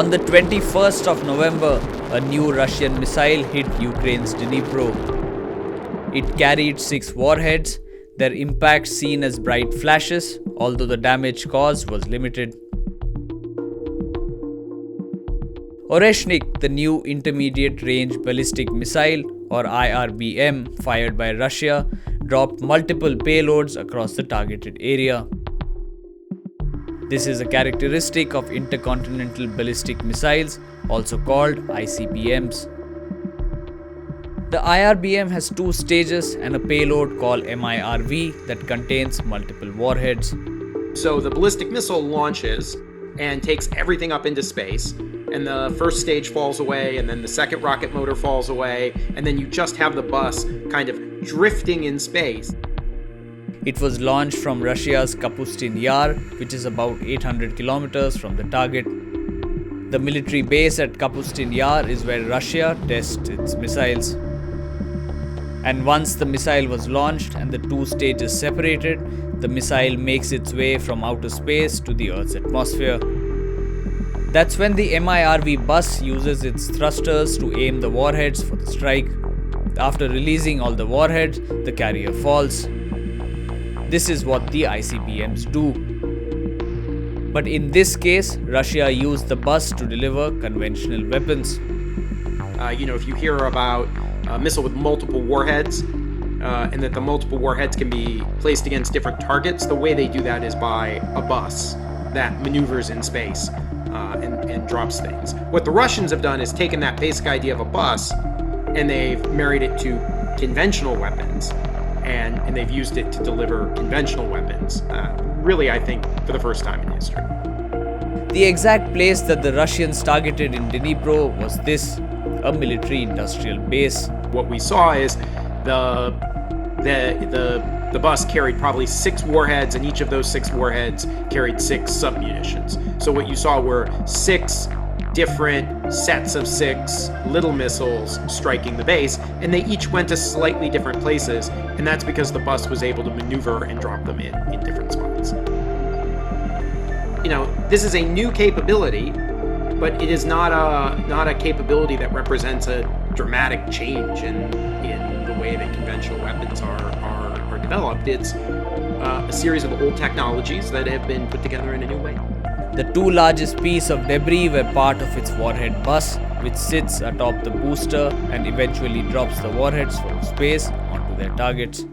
On the 21st of November, a new Russian missile hit Ukraine's Dnipro. It carried 6 warheads, their impact seen as bright flashes, although the damage caused was limited. Oreshnik, the new intermediate range ballistic missile or IRBM fired by Russia, dropped multiple payloads across the targeted area. This is a characteristic of intercontinental ballistic missiles, also called ICBMs. The IRBM has 2 stages and a payload called MIRV that contains multiple warheads. So the ballistic missile launches and takes everything up into space, and the first stage falls away, and then the second rocket motor falls away, and then you just have the bus kind of drifting in space. It was launched from Russia's Kapustin Yar, which is about 800 kilometers from the target. The military base at Kapustin Yar is where Russia tests its missiles. And once the missile was launched and the 2 stages separated, the missile makes its way from outer space to the Earth's atmosphere. That's when the MIRV bus uses its thrusters to aim the warheads for the strike. After releasing all the warheads, the carrier falls. This is what the ICBMs do. But in this case, Russia used the bus to deliver conventional weapons. If you hear about a missile with multiple warheads, and that the multiple warheads can be placed against different targets, the way they do that is by a bus that maneuvers in space and drops things. What the Russians have done is taken that basic idea of a bus and they've married it to conventional weapons. And they've used it to deliver conventional weapons, really, I think, for the first time in history. The exact place that the Russians targeted in Dnipro was this, a military-industrial base. What we saw is the bus carried probably 6 warheads, and each of those 6 warheads carried 6 submunitions. So what you saw were 6 different sets of 6 little missiles striking the base, and they each went to slightly different places, and that's because the bus was able to maneuver and drop them in different spots. This is a new capability, but it is not a capability that represents a dramatic change in the way that conventional weapons are developed. It's a series of old technologies that have been put together in a new way. The 2 largest pieces of debris were part of its warhead bus, which sits atop the booster and eventually drops the warheads from space onto their targets.